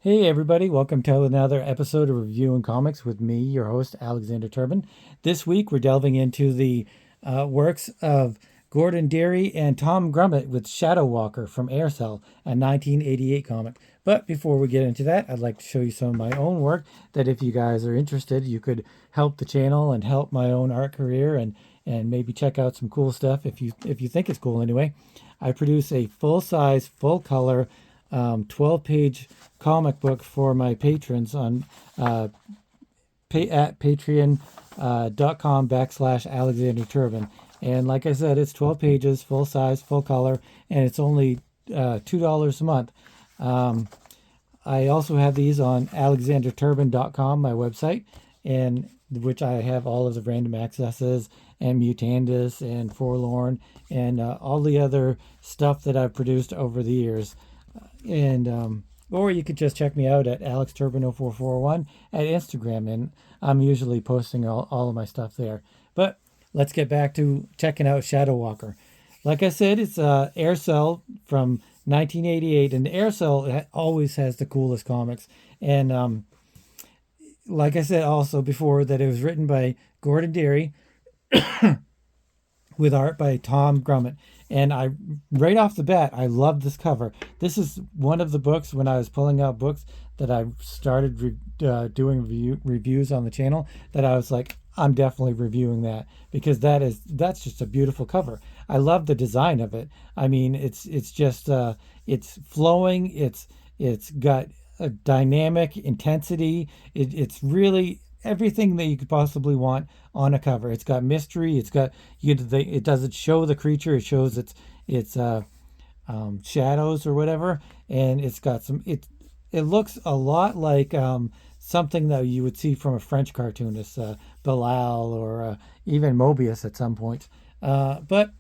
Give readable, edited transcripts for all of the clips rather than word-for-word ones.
Hey everybody, welcome to another episode of Reviewing Comics with me, your host, Alexander Turbin. This week we're delving into the works of Gordon Deary and Tom Grummett with Shadowwalker from Aircel, a 1988 comic. But before we get into that, I'd like to show you some of my own work that if you guys are interested, you could help the channel and help my own art career and maybe check out some cool stuff if you think it's cool anyway. I produce a full-size, full-color 12-page comic book for my patrons on at patreon.com/Alexander Turbin. And like I said, it's 12 pages, full size, full color, and it's only $2 a month. I also have these on alexanderturbin.com, my website, and which I have all of the random accesses and Mutandis and Forlorn and all the other stuff that I've produced over the years. And or you could just check me out at AlexTurbin0441 at Instagram, and I'm usually posting all of my stuff there. But let's get back to checking out Shadowwalker. Like I said, it's Aircel from 1988, and Aircel always has the coolest comics. And like I said also before, that it was written by Gordon Deary with art by Tom Grummett. And I, right off the bat, I love this cover. This is one of the books when I was pulling out books that I started doing reviews on the channel, that I was like, I'm definitely reviewing that, because that's just a beautiful cover. I love the design of it. I mean, it's just it's flowing. It's got a dynamic intensity. It's really everything that you could possibly want on a cover. It's got mystery. It's got it doesn't show the creature. It shows its shadows or whatever, and it's got some. It looks a lot like something that you would see from a French cartoonist, Bilal or even Mobius at some point. But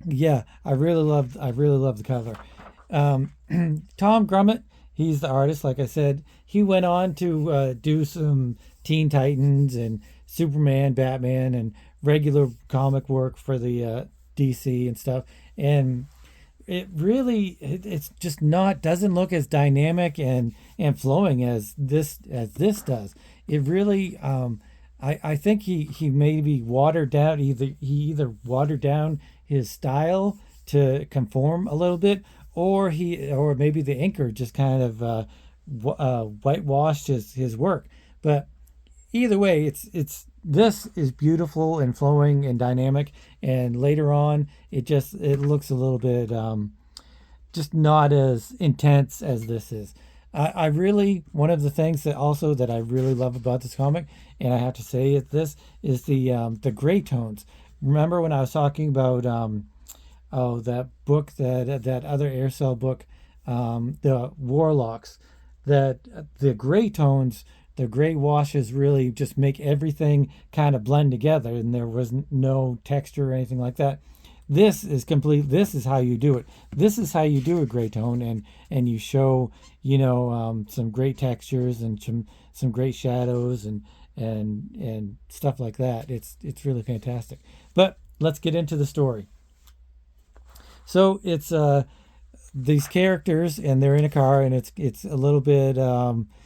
yeah, I really love the cover. Tom Grummett, he's the artist. Like I said, he went on to do some Teen Titans and Superman, Batman, and regular comic work for the DC and stuff. And it's just not, doesn't look as dynamic and flowing as this does. It really I think he maybe watered down, he either watered down his style to conform a little bit, or maybe the inker just kind of whitewashed his work. But either way, this is beautiful and flowing and dynamic. And later on, it looks a little bit just not as intense as this is. I really, one of the things that I really love about this comic, and I have to say this, is the gray tones. Remember when I was talking about that book, that other Aircel book, the Warlocks, that the gray tones, the gray washes really just make everything kind of blend together, and there was no texture or anything like that. This is complete. This is how you do it. This is how you do a gray tone, and you show, some great textures and some great shadows and stuff like that. It's really fantastic. But let's get into the story. So it's these characters, and they're in a car, and it's a little bit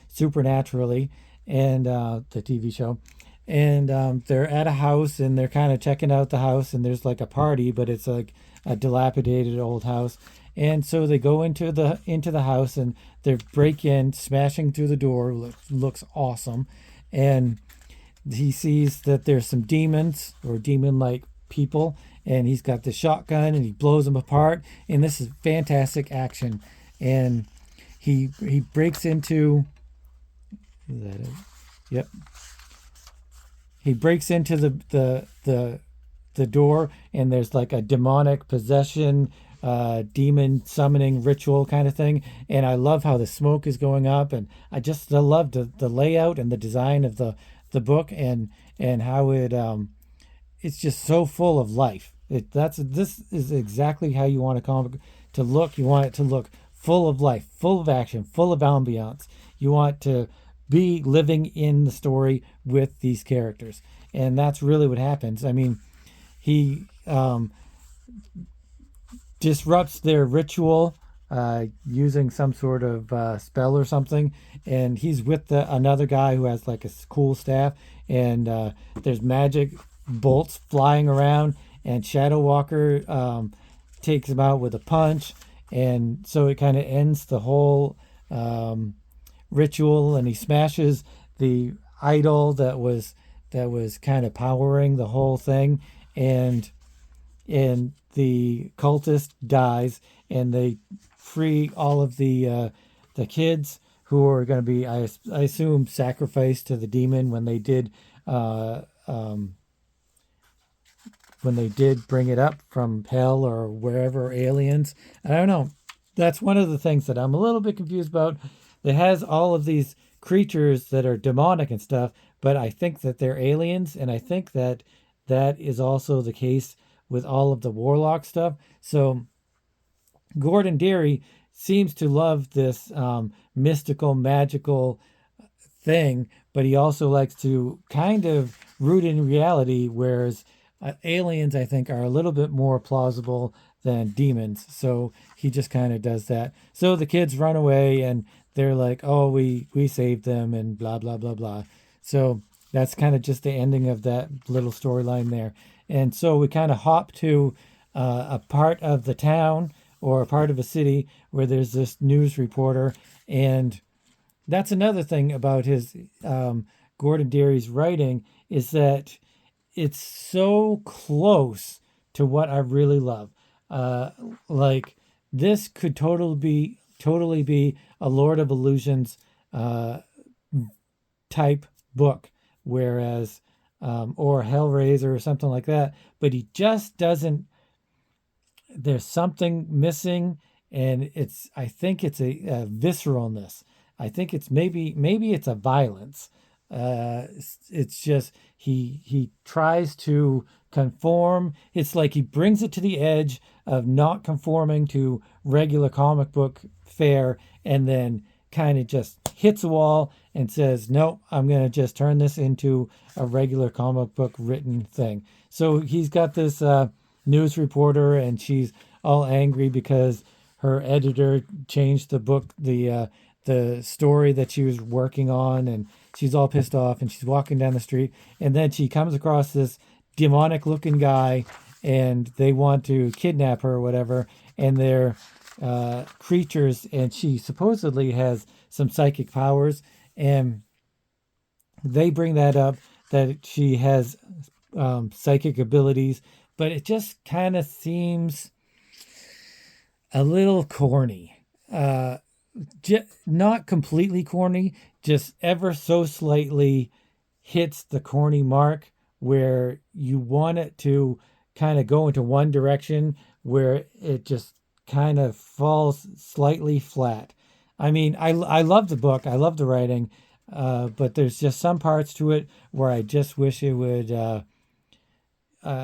supernaturally, and the TV show, and they're at a house, and they're kind of checking out the house, and there's like a party, but it's like a dilapidated old house. And so they go into the house, and they break in, smashing through the door. Looks awesome. And he sees that there's some demons or demon-like people, and he's got the shotgun, and he blows them apart. And this is fantastic action. And he breaks into. Is that it? Yep. He breaks into the door, and there's like a demonic possession, demon summoning ritual kind of thing. And I love how the smoke is going up, and I love the layout and the design of the book, and how it's just so full of life. This is exactly how you want a comic to look. You want it to look full of life, full of action, full of ambiance. You want to be living in the story with these characters, and that's really what happens. I mean, he disrupts their ritual using some sort of spell or something, and he's with another guy who has like a cool staff, and there's magic bolts flying around, and Shadowwalker takes him out with a punch, and so it kind of ends the whole ritual, and he smashes the idol that was kind of powering the whole thing, and the cultist dies, and they free all of the kids who are going to be, I assume, sacrificed to the demon uh, um, when they did bring it up from hell or wherever, aliens. I don't know. That's one of the things that I'm a little bit confused about. It has all of these creatures that are demonic and stuff, but I think that they're aliens, and I think that that is also the case with all of the warlock stuff. So Gordon Deary seems to love this mystical, magical thing, but he also likes to kind of root in reality, whereas aliens, I think, are a little bit more plausible than demons. So he just kind of does that. So the kids run away, and they're like, "Oh, we saved them," and blah blah blah blah. So that's kind of just the ending of that little storyline there. And so we kind of hop to a part of the town or a part of a city where there's this news reporter, and that's another thing about his Gordon Deary's writing, is that it's so close to what I really love. Uh, like this could totally be a Lord of Illusions uh, type book, whereas or Hellraiser or something like that. But he just doesn't. There's something missing, and I think it's a visceralness. I think it's maybe it's a violence. It's just he tries to conform. It's like he brings it to the edge of not conforming to regular comic book fare, and then kind of just hits a wall and says, "No, I'm going to just turn this into a regular comic book written thing." So he's got this news reporter, and she's all angry because her editor changed the story that she was working on, and she's all pissed off, and she's walking down the street, and then she comes across this demonic looking guy, and they want to kidnap her or whatever, and they're creatures, and she supposedly has some psychic powers, and they bring that up, that she has psychic abilities, but it just kind of seems a little corny. Not completely corny, just ever so slightly hits the corny mark, where you want it to kind of go into one direction, where it just kind of falls slightly flat. I mean, I love the book, I love the writing, but there's just some parts to it where I just wish it would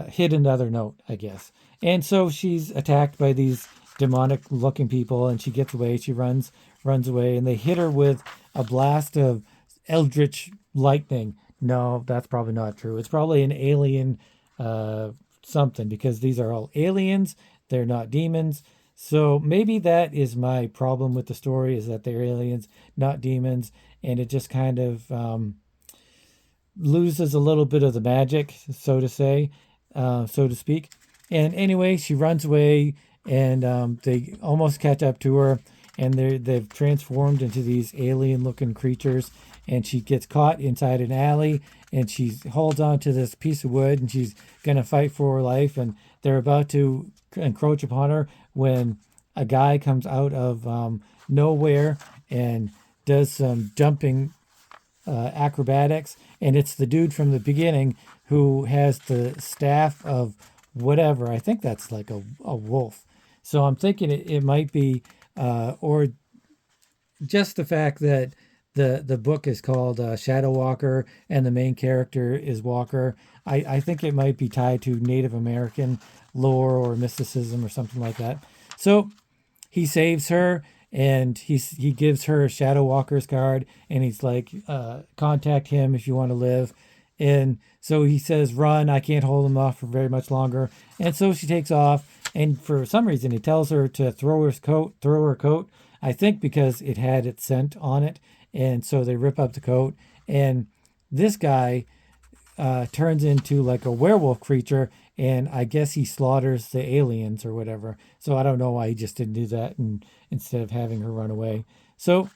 hit another note, I guess. And so she's attacked by these demonic looking people, and she gets away. She runs away, and they hit her with a blast of eldritch lightning. No, that's probably not true. It's probably an alien something, because these are all aliens. They're not demons. So maybe that is my problem with the story, is that they're aliens, not demons, and it just kind of loses a little bit of the magic, so to speak. And anyway, she runs away, and they almost catch up to her, and they've transformed into these alien-looking creatures. And she gets caught inside an alley, and she holds on to this piece of wood, and she's gonna fight for her life. And they're about to encroach upon her when a guy comes out of nowhere and does some jumping acrobatics, and it's the dude from the beginning who has the staff of whatever. I think that's like a wolf. So I'm thinking it might be, or just the fact that the book is called Shadowwalker, and the main character is Walker. I think it might be tied to Native American lore or mysticism or something like that. So he saves her, and he gives her Shadowwalker's card, and he's like, contact him if you want to live. And so he says, run, I can't hold him off for very much longer. And so she takes off, and for some reason he tells her to throw her coat. I think because it had its scent on it, and so they rip up the coat, and this guy turns into like a werewolf creature, and I guess he slaughters the aliens or whatever. So I don't know why he just didn't do that, and instead of having her run away. So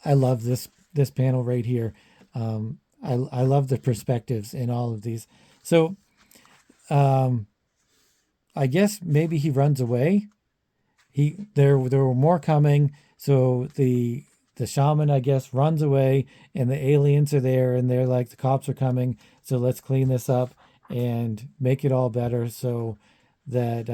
I love this panel right here. I love the perspectives in all of these. So I guess maybe he runs away. There were more coming, so the shaman, I guess, runs away, and the aliens are there, and they're like, the cops are coming, so let's clean this up and make it all better so that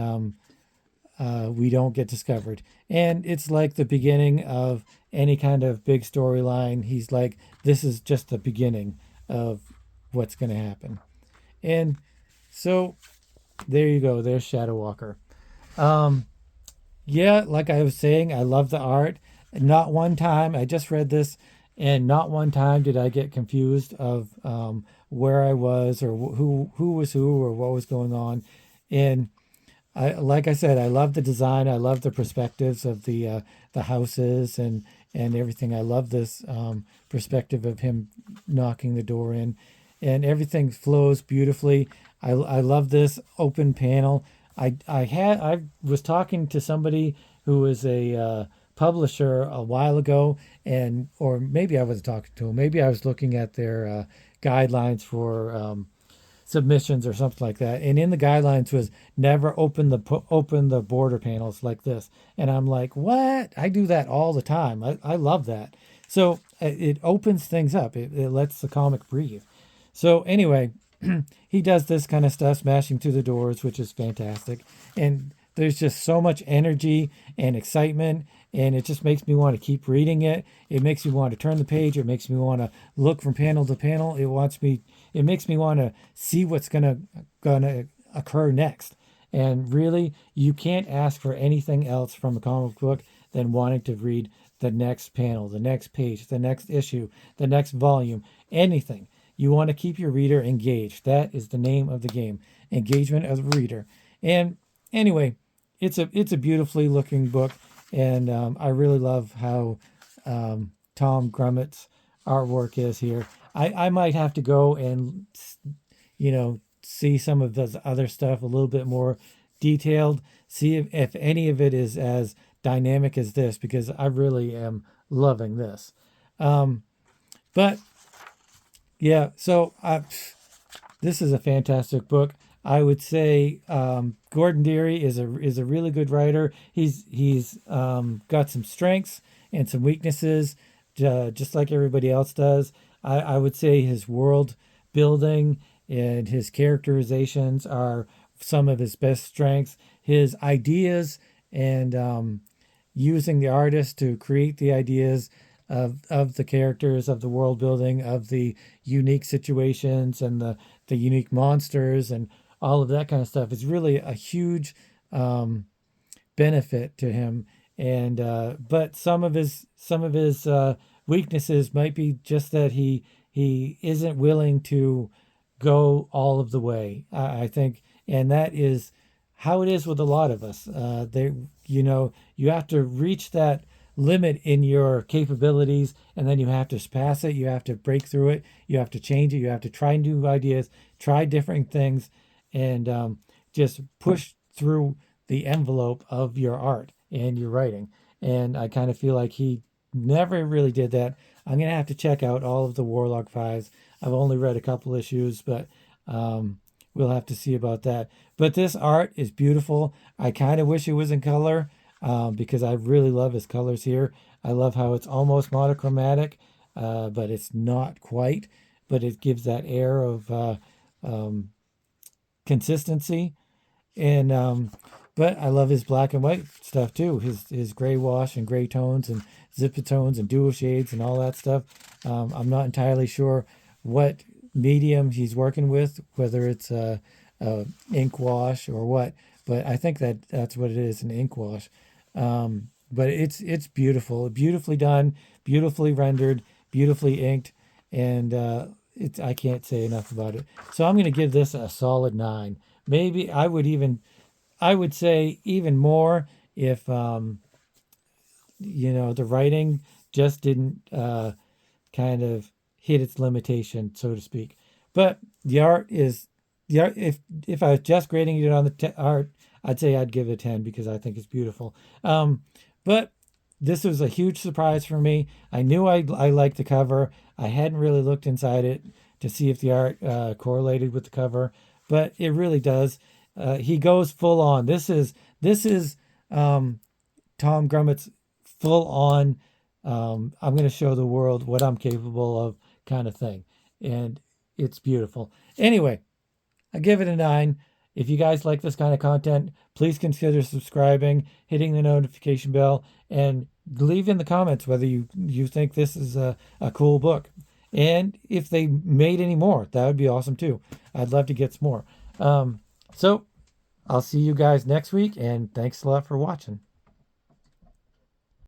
we don't get discovered. And it's like the beginning of any kind of big storyline. He's like, this is just the beginning of what's going to happen. And so there you go. There's Shadowwalker. Yeah, like I was saying, I love the art. Not one time, I just read this, and not one time did I get confused of where I was, or who was who, or what was going on. And like I said, I love the design. I love the perspectives of the houses and everything. I love this perspective of him knocking the door in, and everything flows beautifully. I love this open panel. I was talking to somebody who was a publisher a while ago, and or maybe I was talking to him. Maybe I was looking at their guidelines for submissions or something like that. And in the guidelines was never open the border panels like this. And I'm like, what? I do that all the time. I love that. So it opens things up. It lets the comic breathe. So anyway, he does this kind of stuff, smashing through the doors, which is fantastic. And there's just so much energy and excitement, and it just makes me want to keep reading it. It makes me want to turn the page. It makes me want to look from panel to panel. It makes me want to see what's gonna occur next. And really, you can't ask for anything else from a comic book than wanting to read the next panel, the next page, the next issue, the next volume, anything. You want to keep your reader engaged. That is the name of the game, engagement of the reader. And anyway, it's a beautifully looking book, and I really love how Tom Grummett's artwork is here. I might have to go and see some of the other stuff a little bit more detailed, see if any of it is as dynamic as this, because I really am loving this. But yeah, so this is a fantastic book. I would say Gordon Deary is a really good writer. He's got some strengths and some weaknesses, just like everybody else does. I would say his world building and his characterizations are some of his best strengths. His ideas and using the artist to create the ideas of the characters, of the world building, of the unique situations and the unique monsters and all of that kind of stuff is really a huge benefit to him. And but some of his weaknesses might be just that he isn't willing to go all of the way. I think, and that is how it is with a lot of us. You have to reach that limit in your capabilities, and then you have to pass it. You have to break through it. You have to change it. You have to try new ideas, try different things, and just push through the envelope of your art and your writing. And I kind of feel like he never really did that. I'm gonna have to check out all of the Warlock Fives. I've only read a couple issues, but we'll have to see about that. But this art is beautiful. I kind of wish it was in color because I really love his colors here. I love how it's almost monochromatic, but it's not quite. But it gives that air of consistency. And but I love his black and white stuff too. His gray wash and gray tones and zipitones and dual shades and all that stuff. I'm not entirely sure what medium he's working with, whether it's a ink wash or what, but I think that's what it is, an ink wash. But it's beautiful, beautifully done, beautifully rendered, beautifully inked, and I can't say enough about it. So I'm going to give this a solid 9. Maybe I would even I would say even more if the writing just didn't kind of hit its limitation, so to speak. But the art. If I was just grading it on the art, I'd say I'd give it a 10 because I think it's beautiful. But this was a huge surprise for me. I knew I liked the cover. I hadn't really looked inside it to see if the art correlated with the cover, but it really does. He goes full on. This is Tom Grummett's full on. I'm going to show the world what I'm capable of kind of thing, and it's beautiful. Anyway, I give it a 9. If you guys like this kind of content, please consider subscribing, hitting the notification bell, and leave in the comments whether you think this is a cool book. And if they made any more, that would be awesome too. I'd love to get some more. So I'll see you guys next week, and thanks a lot for watching.